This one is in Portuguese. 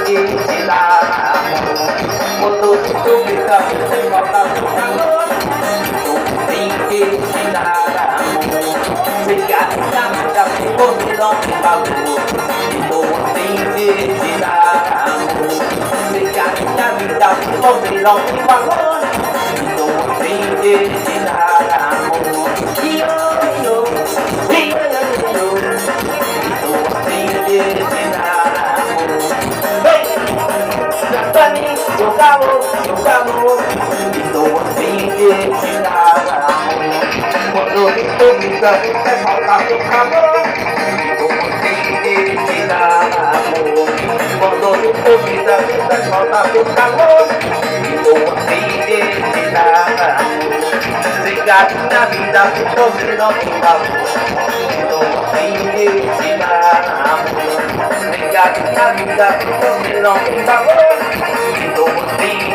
te tirar quando tu fica sem volta pro calor. Tu tem que tirar se gasta muita você não tem valor. Tu tem que tirar se gasta muita você não tem valor. Tu tem que tirar seu calor, estou assim de tirar quando tu fica, é falta seu calor, estou assim de tirar quando tu fica, é falta seu calor, estou assim de tirar cigarro na vida, você não tem valor, estou assim de tirar cigarro na vida, você não tem valor. Don't